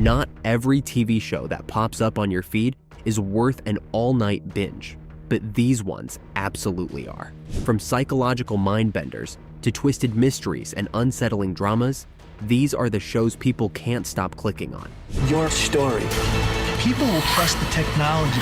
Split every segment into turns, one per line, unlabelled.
Not every TV show that pops up on your feed is worth an all-night binge, but these ones absolutely are. From psychological mind-benders to twisted mysteries and unsettling dramas, these are the shows people can't stop clicking on.
Your story.
People will trust the technology.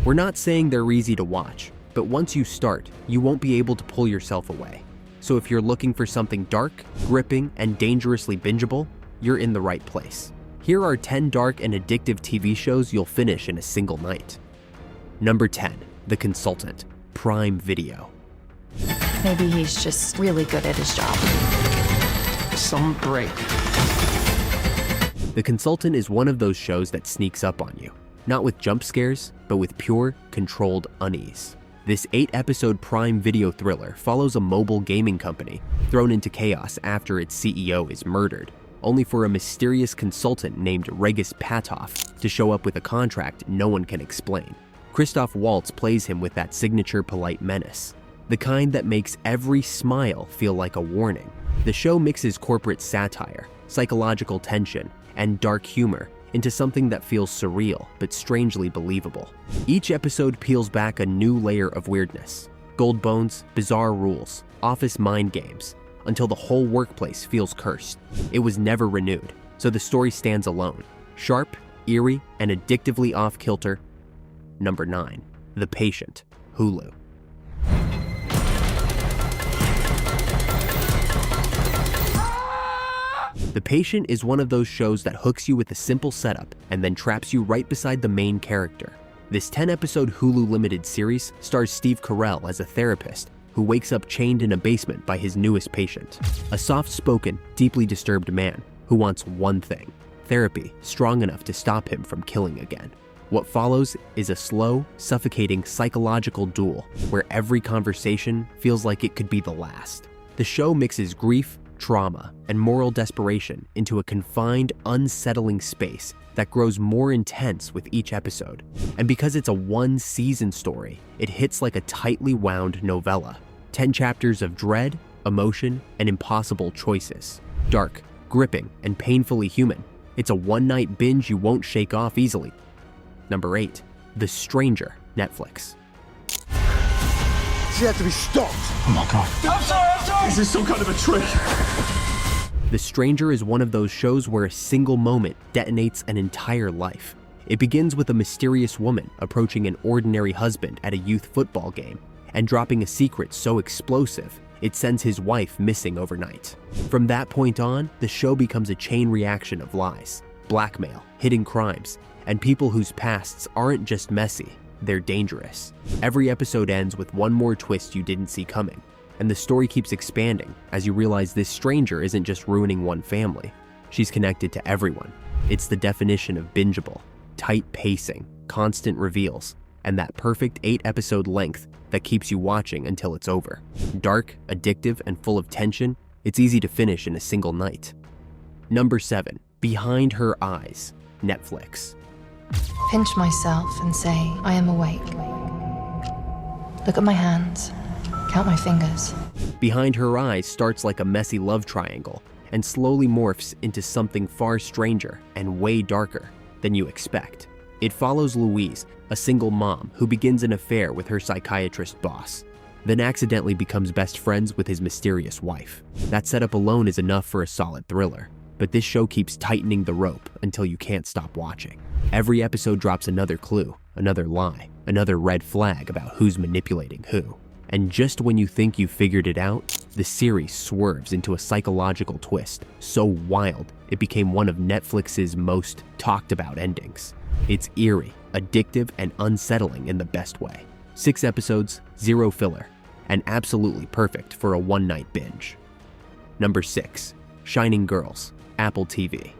We're not saying they're easy to watch, but once you start, you won't be able to pull yourself away. So if you're looking for something dark, gripping, and dangerously bingeable, you're in the right place. Here are 10 dark and addictive TV shows you'll finish in a single night. Number 10, The Consultant, Prime Video.
Maybe he's just really good at his job.
Some break.
The Consultant is one of those shows that sneaks up on you, not with jump scares, but with pure, controlled unease. This 8-episode Prime Video thriller follows a mobile gaming company thrown into chaos after its CEO is murdered, only for a mysterious consultant named Regis Patov to show up with a contract no one can explain. Christoph Waltz plays him with that signature polite menace, the kind that makes every smile feel like a warning. The show mixes corporate satire, psychological tension, and dark humor into something that feels surreal but strangely believable. Each episode peels back a new layer of weirdness, gold bones, bizarre rules, office mind games, until the whole workplace feels cursed. It was never renewed, so the story stands alone, sharp, eerie, and addictively off-kilter. Number 9, The Patient, Hulu. The Patient is one of those shows that hooks you with a simple setup and then traps you right beside the main character. This 10-episode Hulu limited series stars Steve Carell as a therapist who wakes up chained in a basement by his newest patient, a soft-spoken, deeply disturbed man who wants one thing: therapy strong enough to stop him from killing again. What follows is a slow, suffocating psychological duel where every conversation feels like it could be the last. The show mixes grief, trauma, and moral desperation into a confined, unsettling space that grows more intense with each episode. And because it's a one-season story, it hits like a tightly wound novella. 10 chapters of dread, emotion, and impossible choices. Dark, gripping, and painfully human. It's a one-night binge you won't shake off easily. Number 8, The Stranger, Netflix.
She had to be stopped.
Oh my God.
I'm sorry. Is this some kind of a trick?
The Stranger is one of those shows where a single moment detonates an entire life. It begins with a mysterious woman approaching an ordinary husband at a youth football game and dropping a secret so explosive it sends his wife missing overnight. From that point on, the show becomes a chain reaction of lies, blackmail, hidden crimes, and people whose pasts aren't just messy, they're dangerous. Every episode ends with one more twist you didn't see coming, and the story keeps expanding as you realize this stranger isn't just ruining one family, she's connected to everyone. It's the definition of bingeable: tight pacing, constant reveals, and that perfect 8-episode length that keeps you watching until it's over. Dark, addictive, and full of tension, it's easy to finish in a single night. Number 7, Behind Her Eyes, Netflix.
Pinch myself and say, I am awake. Look at my hands. Count my fingers.
Behind Her Eyes starts like a messy love triangle and slowly morphs into something far stranger and way darker than you expect. It follows Louise, a single mom who begins an affair with her psychiatrist boss, then accidentally becomes best friends with his mysterious wife. That setup alone is enough for a solid thriller, but this show keeps tightening the rope until you can't stop watching. Every episode drops another clue, another lie, another red flag about who's manipulating who. And just when you think you've figured it out, the series swerves into a psychological twist so wild it became one of Netflix's most talked about endings. It's eerie, addictive, and unsettling in the best way. 6 episodes, 0 filler, and absolutely perfect for a one-night binge. Number 6, Shining Girls, Apple TV.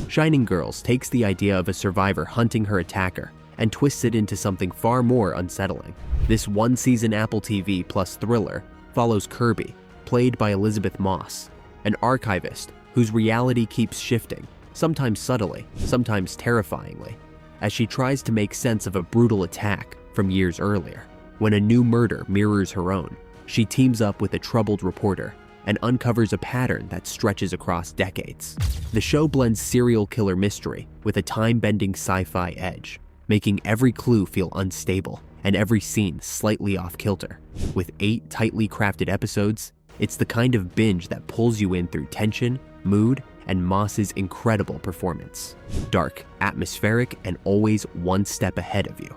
Shining Girls takes the idea of a survivor hunting her attacker and twists it into something far more unsettling. This one-season Apple TV Plus thriller follows Kirby, played by Elizabeth Moss, an archivist whose reality keeps shifting, sometimes subtly, sometimes terrifyingly, as she tries to make sense of a brutal attack from years earlier. When a new murder mirrors her own, she teams up with a troubled reporter and uncovers a pattern that stretches across decades. The show blends serial killer mystery with a time-bending sci-fi edge, making every clue feel unstable and every scene slightly off-kilter. With 8 tightly crafted episodes, it's the kind of binge that pulls you in through tension, mood, and Moss's incredible performance. Dark, atmospheric, and always one step ahead of you.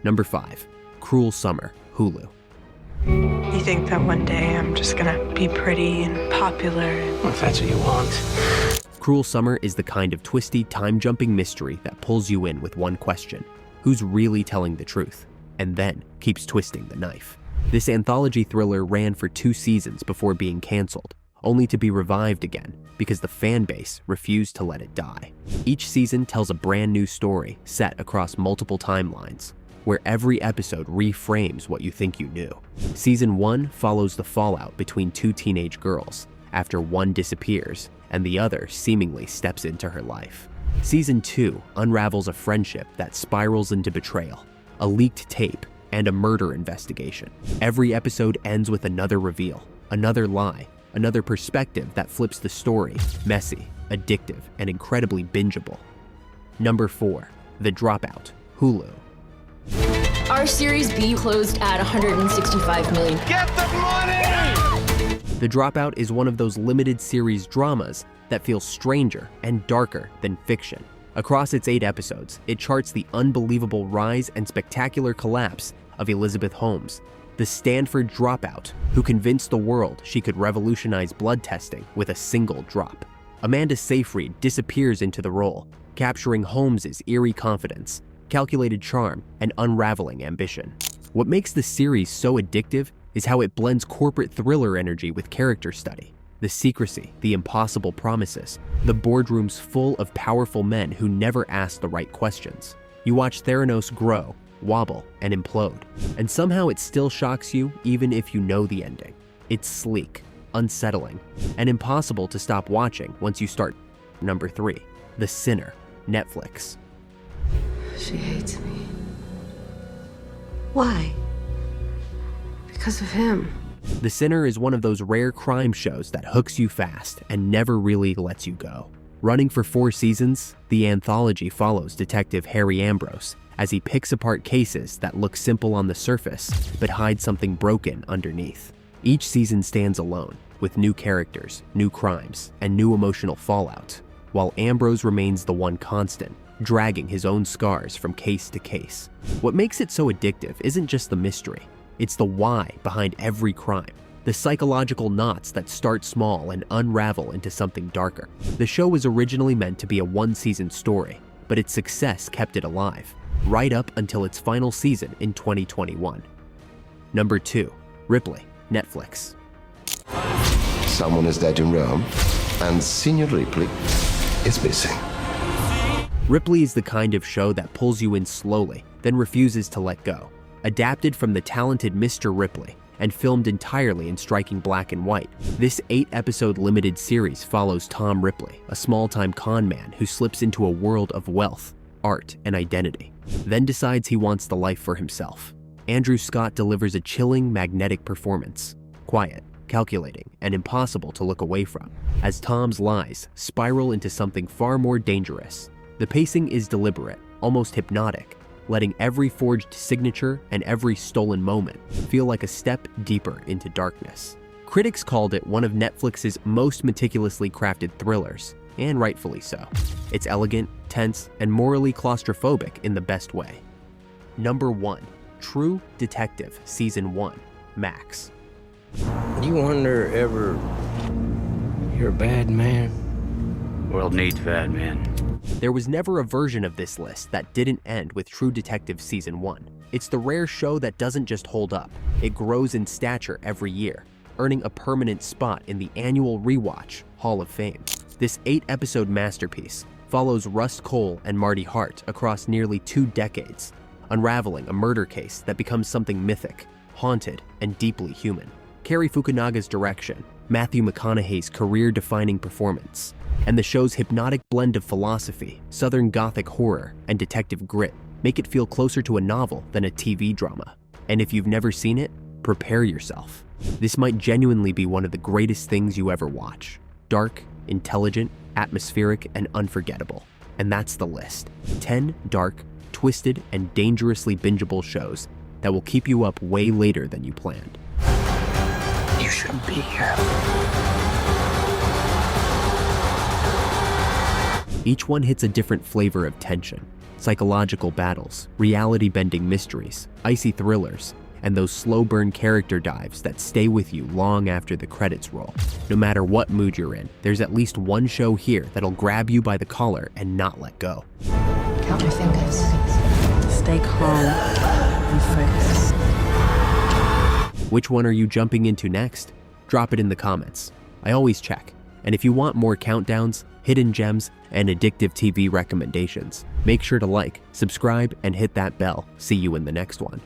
Number 5. Cruel Summer, Hulu.
You think that one day I'm just gonna be pretty and popular?
If that's what you want.
Cruel Summer is the kind of twisty, time-jumping mystery that pulls you in with one question: who's really telling the truth? And then keeps twisting the knife. This anthology thriller ran for 2 seasons before being canceled, only to be revived again because the fan base refused to let it die. Each season tells a brand new story set across multiple timelines, where every episode reframes what you think you knew. Season 1 follows the fallout between 2 teenage girls after one disappears and the other seemingly steps into her life. Season 2 unravels a friendship that spirals into betrayal, a leaked tape, and a murder investigation. Every episode ends with another reveal, another lie, another perspective that flips the story, messy, addictive, and incredibly bingeable. Number 4. The Dropout, Hulu.
Our Series B closed at $165 million.
Get the money!
The Dropout is one of those limited series dramas that feels stranger and darker than fiction. Across its 8 episodes, it charts the unbelievable rise and spectacular collapse of Elizabeth Holmes, the Stanford dropout who convinced the world she could revolutionize blood testing with a single drop. Amanda Seyfried disappears into the role, capturing Holmes's eerie confidence, calculated charm, and unraveling ambition. What makes the series so addictive is how it blends corporate thriller energy with character study. The secrecy, the impossible promises, the boardrooms full of powerful men who never ask the right questions. You watch Theranos grow, wobble, and implode, and somehow it still shocks you even if you know the ending. It's sleek, unsettling, and impossible to stop watching once you start. Number 3. The Sinner, Netflix.
She hates me. Why? Because of him.
The Sinner is one of those rare crime shows that hooks you fast and never really lets you go. Running for 4 seasons, the anthology follows Detective Harry Ambrose as he picks apart cases that look simple on the surface but hide something broken underneath. Each season stands alone, with new characters, new crimes, and new emotional fallout, while Ambrose remains the one constant, dragging his own scars from case to case. What makes it so addictive isn't just the mystery, it's the why behind every crime, the psychological knots that start small and unravel into something darker. The show was originally meant to be a 1-season story, but its success kept it alive, right up until its final season in 2021. Number 2. Ripley, Netflix.
Someone is dead in Rome, and Senior Ripley is missing.
Ripley is the kind of show that pulls you in slowly, then refuses to let go. Adapted from the talented Mr. Ripley and filmed entirely in striking black and white, this 8-episode limited series follows Tom Ripley, a small-time con man who slips into a world of wealth, art, and identity, then decides he wants the life for himself. Andrew Scott delivers a chilling, magnetic performance, quiet, calculating, and impossible to look away from, as Tom's lies spiral into something far more dangerous. The pacing is deliberate, almost hypnotic, letting every forged signature and every stolen moment feel like a step deeper into darkness. Critics called it one of Netflix's most meticulously crafted thrillers, and rightfully so. It's elegant, tense, and morally claustrophobic in the best way. Number 1. True Detective Season 1, Max.
Do you wonder ever you're a bad man?
World needs bad men.
There was never a version of this list that didn't end with True Detective Season 1. It's the rare show that doesn't just hold up, it grows in stature every year, earning a permanent spot in the annual Rewatch Hall of Fame. This 8-episode masterpiece follows Rust Cole and Marty Hart across nearly 2 decades, unraveling a murder case that becomes something mythic, haunted, and deeply human. Cary Fukunaga's direction, Matthew McConaughey's career-defining performance, and the show's hypnotic blend of philosophy, Southern Gothic horror, and detective grit make it feel closer to a novel than a TV drama. And if you've never seen it, prepare yourself. This might genuinely be one of the greatest things you ever watch. Dark, intelligent, atmospheric, and unforgettable. And that's the list. 10 dark, twisted, and dangerously bingeable shows that will keep you up way later than you planned.
You shouldn't be here.
Each one hits a different flavor of tension. Psychological battles, reality-bending mysteries, icy thrillers, and those slow-burn character dives that stay with you long after the credits roll. No matter what mood you're in, there's at least one show here that'll grab you by the collar and not let go.
Count my fingers.
Stay calm and focus.
Which one are you jumping into next? Drop it in the comments. I always check. And if you want more countdowns, hidden gems, and addictive TV recommendations, make sure to like, subscribe, and hit that bell. See you in the next one.